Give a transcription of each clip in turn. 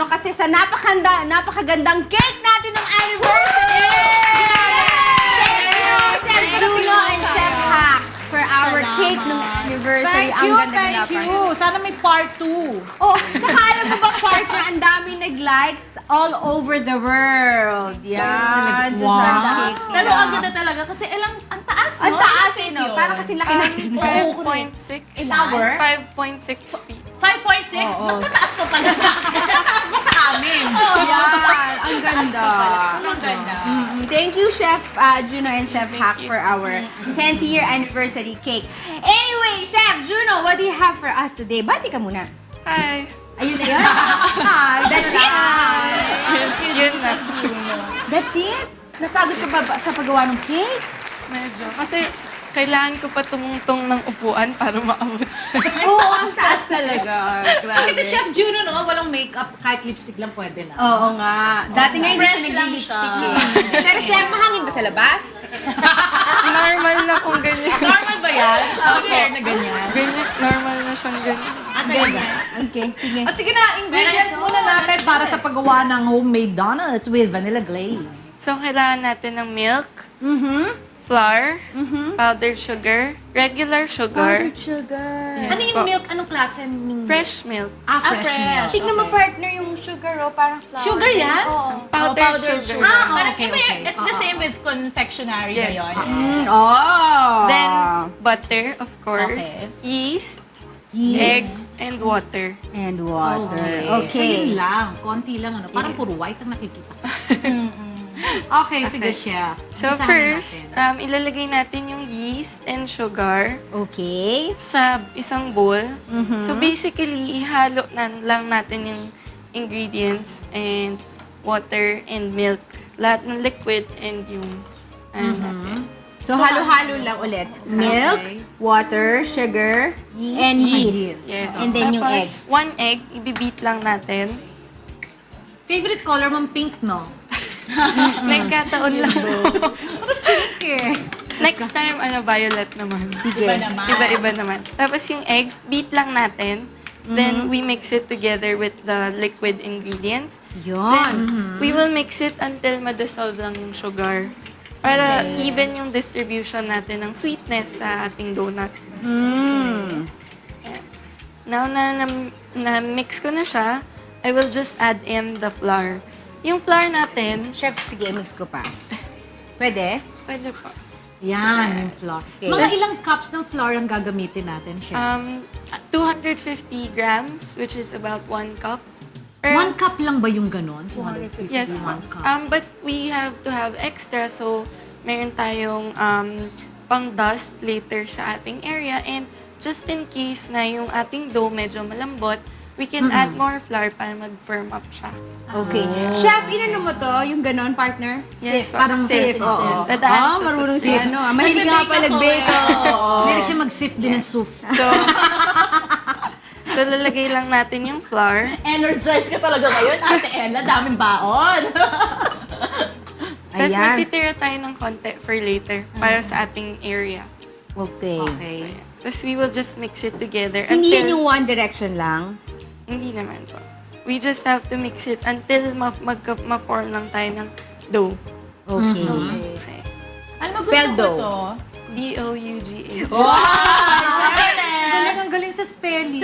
kasi sa napakagandang cake natin ng anniversary! Chef Juno and Chef Hack for our cake ng anniversary. Thank you, Ang ganda thank you. Sana may part 2. Oh, tsaka alam mo ba, partner, ang dami nag-likes all over the world. Yan. Wow. Sa cake. Pero ang ganda talaga kasi ang taas, no? Ang taas Yung no? yun. Para kasi laki natin. 5.6. Tower? 5.6 feet. 5.6? Mas mataas pa pala sa akin. Mataas ba sa amin? Yan. Ang ganda. Ang ganda. Thank you, Chef Juno and Chef Hack for our 10th year anniversary cake. Anyway, Chef Juno, what do you have for us today? Bati ka muna. Hi. Ayun na yun. Hi, that's it. Yun na. That's it? Napagod ka ba sa paggawa ng cake? Medyo. Kasi kailangan ko pa tumungtong ng upuan para maabot siya. Oo, ang taas talaga. Grabe. Ito, Chef Juno, no? Walang makeup, kahit lipstick lang pwede na. Oo nga. Dati nga hindi Fresh siya lang nag-lipstick siya. eh. Pero Chef, mahangin ba sa labas? Normal na kung ganyan. Normal ba yan? Okay. Na ganyan. Ganyan. Normal na siyang ganyan. Okay, sige. Sige na, ingredients muna natin para sa paggawa ng homemade donuts with vanilla glaze. So, kailangan natin ng milk, Mm-hmm. flour, powdered sugar, regular sugar, sugar. Yes Ano yung po. milk? Anong klase ng fresh milk, fresh fresh. milk. Tignan mo, partner, yung sugar, oh, parang flour. Sugar yan? Oo. powdered sugar. Parang okay, iba okay. It's the same with confectionery na Yes. yun. Oh. Then, butter, of course, Okay. yeast, Yeast. egg, and water. And water. So yun Okay. lang. Konti lang. Ano? Parang puro white ang nakikita. Okay, sige, Chef. So Umpisahan first, natin. ilalagay natin yung yeast and sugar Okay. sa isang bowl. So basically, ihalo lang natin yung ingredients and water and milk. Lahat ng liquid and yung natin. So, halo-halo lang ulit. Milk, Okay. water, sugar, and yeast. Yes. And then yung Tapos, egg. one egg, ibibeat lang natin. Favorite color mong pink, no? Nagkataon lang. Okay. Next time, violet naman. Sige. Iba naman. Iba-iba naman. Tapos yung egg, beat lang natin. Then, we mix it together with the liquid ingredients. Yun. Then, we will mix it until ma-dissolve lang yung sugar. Para even yung distribution natin ng sweetness sa ating donut. Now na-mix ko na siya, I will just add in the flour. Yung flour natin, Chef, sige, mix ko pa. Pwede? pwede po. Yan, yung flour. Okay. Mga ilang cups ng flour ang gagamitin natin, Chef? 250 grams, which is about 1 cup. Or- 1 cup lang ba yung ganon? 250, Yes. 1 cup. But we have to have extra, so meron tayong pang dust later sa ating area. And just in case na yung ating dough medyo malambot, we can add more flour para mag-firm up siya. Okay. Chef, inano mo to? Yung ganon, partner? Yes, Parang safe. safe. Oo. Dadaan siya sa Marunong si safe. ano. Mahilig nga pa nag-bake. Oo. Meron siya mag-sift din ng soup. So lalagay lang natin yung flour. Energized ka talaga ngayon, Ate Ella. Daming baon. Tapos Ayan. magtitira tayo ng konti for later para sa ating area. Okay. Okay. Tapos we will just mix it together Hindi until... yun yung one direction lang. Hindi naman po. We just have to mix it until ma-form lang tayo ng dough. Okay. Okay. Ano Spell gusto ko dough. to? D-O-U-G-H. Talagang galing sa spelling.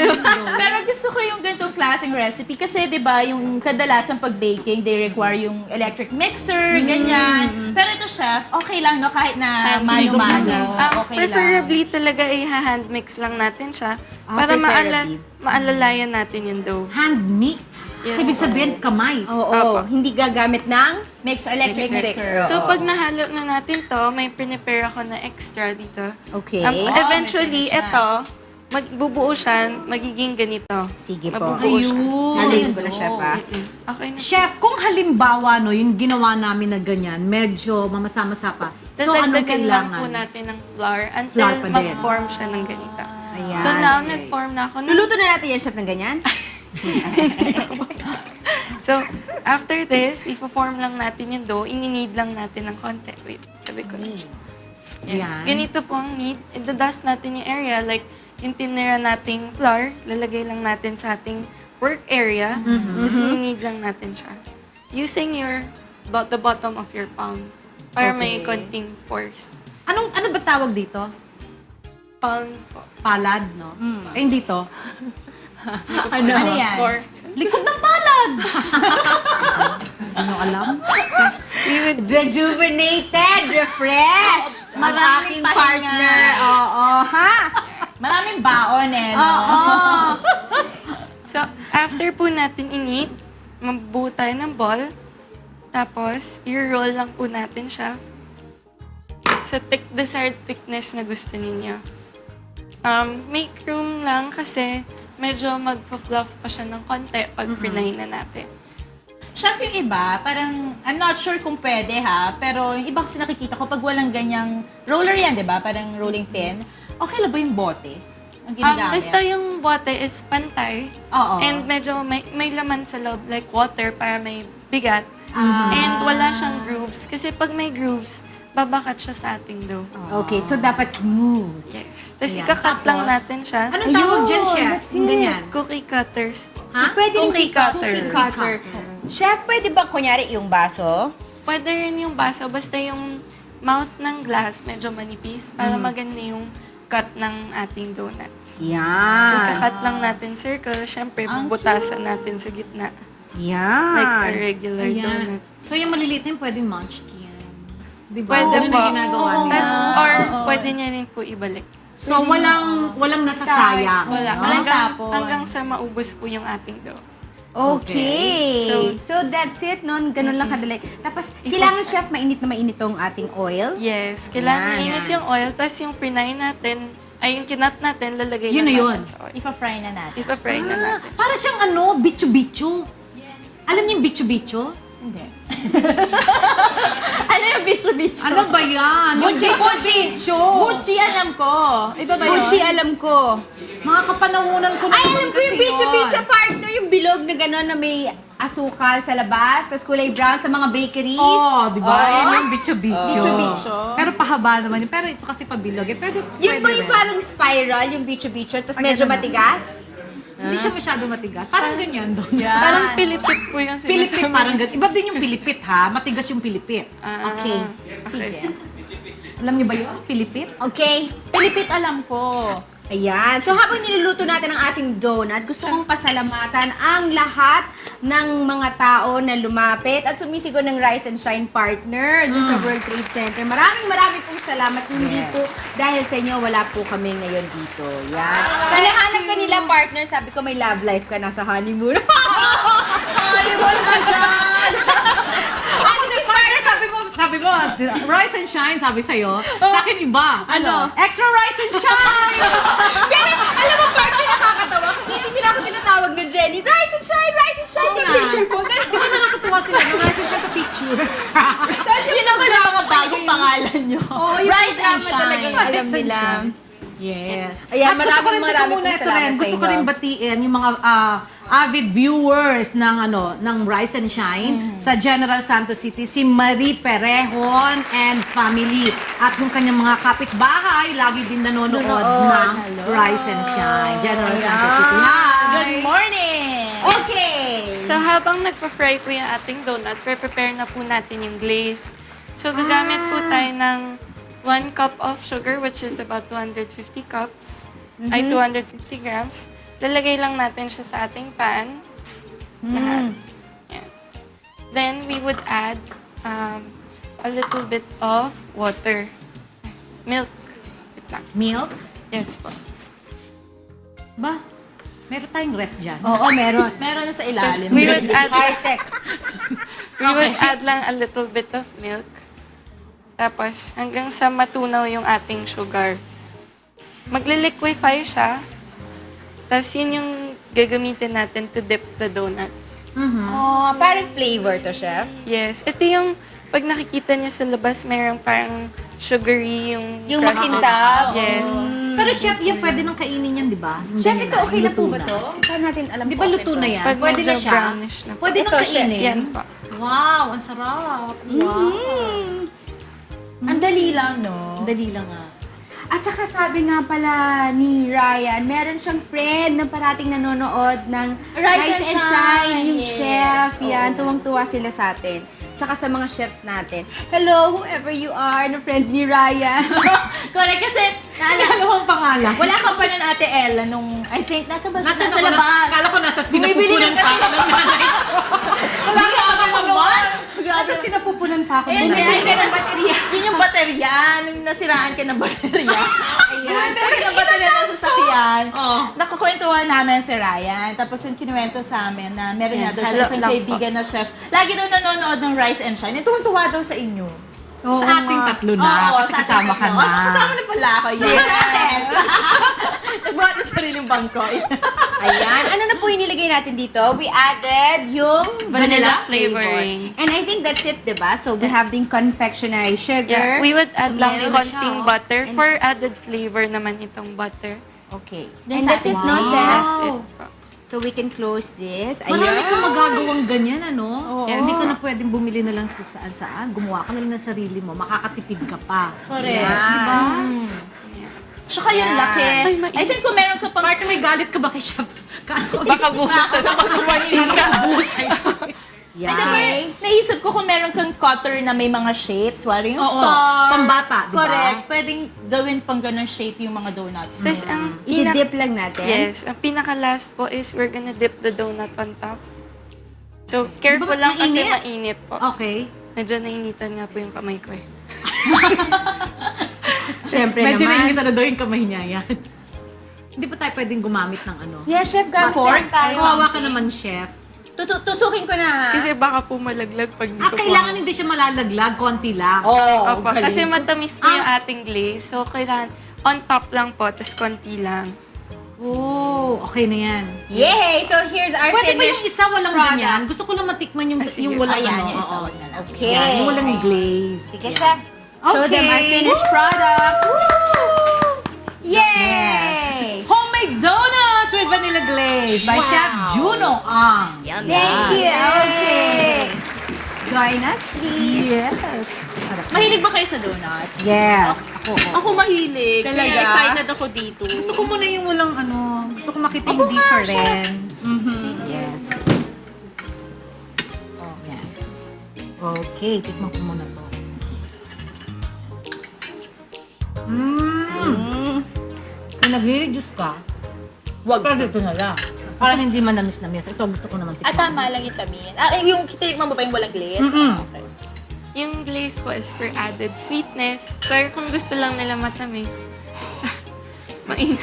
Pero gusto ko yung ganitong klaseng recipe kasi 'di ba yung kadalasan pag baking they require yung electric mixer, ganyan. Pero ito chef, okay lang no kahit na mano-mano. Okay lang. Preferably talaga i-hand mix lang natin siya para preferably. maalalayan natin yung dough. Hand mix. Yes. Ibig sabihin, kamay. Oo. Hindi gagamit ng Electric mixer. So pag nahalo na natin to, may prepare ako na extra dito. Okay. Eventually, may finish na. ito, magbubuo siya, magiging ganito. Sige po. Mabubuo siya. Haluin ko na, Chef, ah. Okay na. Chef, kung halimbawa, no, yung ginawa namin na ganyan, medyo mamasa-masa pa. So, anong Dadagdagan lang po kailangan? natin ng flour until Flour pa din. mag-form siya ng ganito. Ayan. So now, nag-form na ako. Luluto na natin yan, Chef, ng ganyan? So, after this, i-form lang natin yung dough. Ini-knead lang natin ng konti. Wait, sabi ko na siya. Yes. Yan. Ganito po ang knead. Idadust natin yung area. Like, yung tinira nating flour, lalagay lang natin sa ating work area. Tapos ninig lang natin siya. Using the bottom of your palm para may konting force. Ano ba tawag dito? Palm po. Palad, no? Eh, hindi to. Ano yan? Or Likod ng palad! Ano alam? Yes. Rejuvenated, refreshed. Ang Maraming aking pahinga. partner. Oo, ha? Maraming baon eh, no? So, after po natin init, mabuo tayo ng ball. Tapos, i-roll lang po natin siya sa desired thickness na gusto ninyo. Make room lang kasi medyo magpa-fluff pa siya ng konti pag frinay na natin. Chef, yung iba, parang, I'm not sure kung pwede ha, pero yung iba kasi nakikita ko, pag walang ganyang roller yan, di ba? Parang rolling pin. Okay lang ba yung bote? Ang ginagamit? Basta yung bote is pantay. Oo. And medyo may laman sa loob, like water, para may bigat. And wala siyang grooves. Kasi pag may grooves, babakat siya sa ating dough. Okay, so dapat smooth. Yes. Tapos Ayan. ikakat lang Tapos, natin siya. Anong tawag Ayun, dyan, chef? that's Yung it. ganyan. Cookie cutters. Ha? Pwede Cookie cutter. cutter. Chef, pwede ba kunyari yung baso? Pwede rin yung baso, basta yung mouth ng glass medyo manipis para maganda yung cut ng ating donuts. Yan. So, kakat lang natin circle. Siyempre, bubutasan natin sa gitna. Yan. Like a regular Ayan. donut. So, yung maliliit na yun, pwedeng munchkin. Di ba? Pwede Ganun po. ang ginagawa nila. Or pwede niya rin po ibalik. So, walang nasasayang. Wala. no? Tapon. Hanggang sa maubos po yung ating dough. Okay. Okay. So that's it, no? Ganun lang kadali. Tapos, kailangan, chef, mainit na mainit tong ating oil. Yes. Kailangan Yan. init yung oil. Tapos yung frinay natin, ay yung kinat natin, lalagay Yun lang na yun. natin sa oil. Ipa-fry na natin. Ipa-fry na natin. Para siyang bicho-bicho. Alam niyo yung bicho-bicho? Hindi. Ano yung bicho-bicho? Ano ba yan? Yung Buchi, bicho-bicho. Gucci, alam ko. Iba ba yun? Gucci, alam ko. Mga kapanahunan ko na Ay, naman alam ko yung kasi bicho-bicho yun. partner, yung bilog na gano'n na may asukal sa labas, tapos kulay brown sa mga bakeries. Oh, di ba? Oh. Yan yung bicho-bicho. Bicho-bicho. Pero pahaba naman yun. Pero ito kasi pabilog. Eh, pwede, Yun ba pwede yung rin. parang spiral, yung bicho-bicho, tapos Ay, medyo ganun. matigas? Hindi siya masyado matigas. Parang ganyan doon. Parang pilipit po yung sinasabi. Pilipit parang ganyan. Iba din yung pilipit ha. Matigas yung pilipit. Okay. Sige. Alam niyo ba yun? Pilipit? Okay. Pilipit alam ko. Ayan. So habang niluluto natin ang ating donut, gusto kong pasalamatan ang lahat ng mga tao na lumapit at sumisigaw ng Rise and Shine partner dun sa World Trade Center. Maraming pong salamat. Hindi po dahil sa inyo, wala po kami ngayon dito. Yan. Hinahanap ka nila partner, sabi ko may love life ka, nasa honeymoon. Honeymoon ka dyan! Sabi mo, rise and shine, sabi sa'yo. Sa akin iba. Ano? Extra rise and shine! Pero alam mo, partner, nakakatawa kasi hindi nila ako tinatawag na Jenny. Rise and shine Oo yung nga. picture po. Ganun. Di ba nakakatuwa sila ng rise and shine sa picture? Tapos Yun ang wala mga bagong pangalan nyo. Oo, yung Rise and programa shine. talagang alam Rise and nila. shine. Yes. Ayan, At gusto ko rin, teka maraming muna, ito salamat rin, sa gusto ko inyo. rin batiin yung mga avid viewers ng Rise and Shine sa General Santos City, si Marie Perejón and family. At yung kanyang mga kapitbahay, lagi din nanonood ng Rise and Shine. General Santos City. Hi! Good morning! Okay. So, habang nagpa-fry po yung ating donut, prepare na po natin yung glaze. So, gagamit po tayo ng 1 cup of sugar, which is about 250 cups, ay 250 grams. Lalagay lang natin siya sa ating pan. Lahat. Yan. Then, we would add a little bit of water. Milk. Wait lang. Milk? Yes po. Ba? Meron tayong ref dyan. Oo, meron. Meron na sa ilalim. We would add High-tech. We would add lang a little bit of milk. Tapos, hanggang sa matunaw yung ating sugar. Magle-liquefy siya. Tapos, yun yung gagamitin natin to dip the donuts. Oh, parang flavor to, chef. Yes. Ito yung, pag nakikita niyo sa labas, mayroong parang sugary yung... Yung crusted. makintab. Yes. Pero chef, yan pwede nang kainin yan, di ba? Yung Chef, ganyan ito okay na luto po ba to? Saan natin alam Di ba luto na yan? Pag Pwede na medyo siya? brownish na po. Pwede nang Ito, chef, kainin? Yan po. Wow, ang sarap. Wow. Ang dali lang, no? Dali lang ah. At saka sabi nga pala ni Ryan, meron siyang friend na parating nanonood ng Rise and Shine, yung yes. chef. Yan, Oo. tuwang-tuwa sila sa atin. Tsaka sa mga chefs natin. Hello, whoever you are, na friend ni Ryan. Correct, kasi Ano ang pangalan? wala ka pa nun Ate Ella nung, I think, nasa ba siya? Nasa labas. Kala ko nasa Bumibili sinapupunan ng pa ako ng nanay ko. Wala ka naman naman. Grabe. Nasa sinapupunan pa ako ng Ayun, nanay ay, ko. ganun baterya. Yun yung baterya. Nung nasiraan ka ng baterya. Ayan. Talaga baterya na sasakyan. Oh. Nakakwentuhan namin si Ryan. Tapos yung kinuwento sa amin na meron nga daw siya Hello isang lang po. kaibigan na chef. Lagi daw nanonood ng Rise and Shine. Tuwang-tuwa daw sa inyo. Oo Sa ating nga. tatlo na, kasi sa kasama atin ka tatlo. na. Kasama na pala ako. Yes! Nagbuhat ng sariling bangkoy. Ayan. Ano na po yung nilagay natin dito? We added yung Vanilla flavoring. And I think that's it, diba? So we have the confectionery sugar. Yeah, we would add lang Meron konting siya, oh. butter for added flavor naman itong butter. Okay. Then And that's it, no, Wow. chef? That's it po. So we can close this. Marami Ayan. kang magagawang ganyan, ano? Yes. Hindi ka na pwedeng bumili na lang kung saan-saan. Gumawa ka na lang ng sarili mo. Makakatipid ka pa. Correct. Yeah. Diba? Tsaka yung Yeah. laki. Ay, mainit. I think kung meron ka pang... Martin, may galit ka ba kay Chef? Baka buhusan na Busay. Ay, diba, naisip ko kung meron kang cutter na may mga shapes, wari yung Oo, star. pambata, diba? Correct. Pwedeng gawin pang ganun shape yung mga donuts. Tapos ang I-dip lang natin. yes, ang pinaka-last po is we're gonna dip the donut on top. So, careful Di ba lang kasi mainit? mainit po. Okay. Medyo nainitan nga po yung kamay ko eh. Siyempre Medyo naman. naingit na daw yung kamay niya yan. Hindi pa tayo pwedeng gumamit ng ano. Yeah, chef, ka Fork? Kawawa ka naman, Chef. Tusukin ko na, ha? Kasi baka po malaglag pag di ko Kailangan hindi siya malalaglag, konti lang. Oh, Opo, kasi matamis po yung ating glaze. So, kailangan on top lang po, tapos konti lang. Oh, okay na yan. Yay! So here's our Pwede ba finished yung isa walang product. ganyan? Gusto ko lang matikman yung, sige. yung walang Ayan, ano. yung isa, oo. wag na lang. Okay. Yan, yung walang glaze. Sige, Yan. chef. Show them our Okay. finished product. Woo! Yay! Homemade donuts with vanilla glaze by Wow. Chef Juno Ang. Thank you. Okay. Join us, please. Yes. Sarap. Mahilig ba kayo sa donut? Yes. Ako. Ako mahilig. Talaga? Kaya excited ako dito. Gusto ko muna yung walang ano. Gusto ko makita yung difference. Yes. Oh, yan. Okay, tikman ko muna to. Kung nagre-reduce ka, Wag. pwede ito na lang. Parang hindi manamis-namis. Ito gusto ko naman tikman. Ah, tama lang yung tamis. Ah, yung titikman mo ba yung walang glaze? Mm-mm. Ah, okay. Yung glaze po is for added sweetness. Pero kung gusto lang nila matamis, mainit.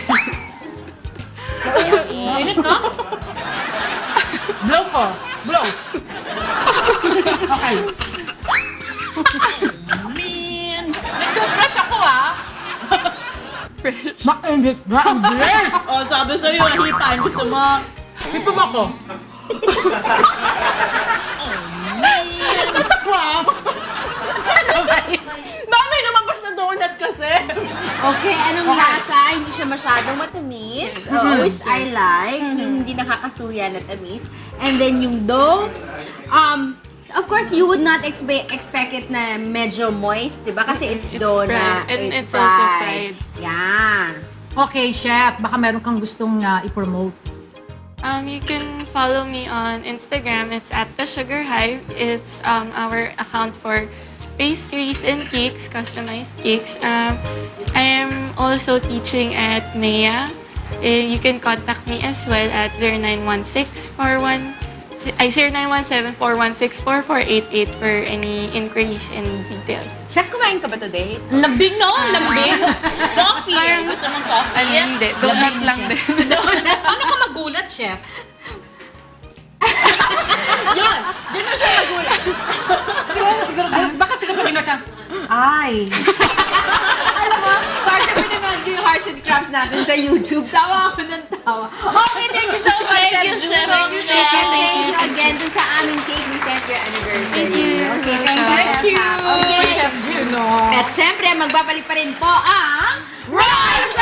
Init, no? Blow ko. Blow. Okay. Man! Nagka-crush ako, ah. Mainit na ang blend. Oh, sabi sa'yo, hipan. Gusto mo? Ipam ako. Wow. Mami, lumabas na donut kasi. Okay, anong lasa? Hindi siya masyadong matamis, which I like. Hindi nakakasuya na tamis. And then yung dough, of course, you would not expect it na medyo moist, di ba? Kasi it's It's dough na fried. And it's also fried. Yan. Okay, Chef. Baka meron kang gustong i-promote. You can follow me on Instagram. It's at The Sugar Hive. It's our account for pastries and cakes, customized cakes. I am also teaching at MEA. You can contact me as well at 0917-416-4488 for any inquiries and details. Chef, kumain ka ba today? Lambing, no? Lambing. Coffee. Parang- Gusto mong coffee? Hindi, donut lang din. Ano ka magulat, Chef? Yun! Doon na siya nagulat. Siguro, baka siguro pag siya, ay. Alam mo, parang siya pinanood ko yung Hearts and Crafts natin sa YouTube. Tawa ako ng tawa. Okay, thank you so much, Thank you, Chef. Juno. Thank you, Chef. Thank you again dun sa aming cake ni Chef your anniversary. Thank you. Okay, thank you, Chef. Okay. Chef Juno. At syempre, magbabalik pa rin po ang Rise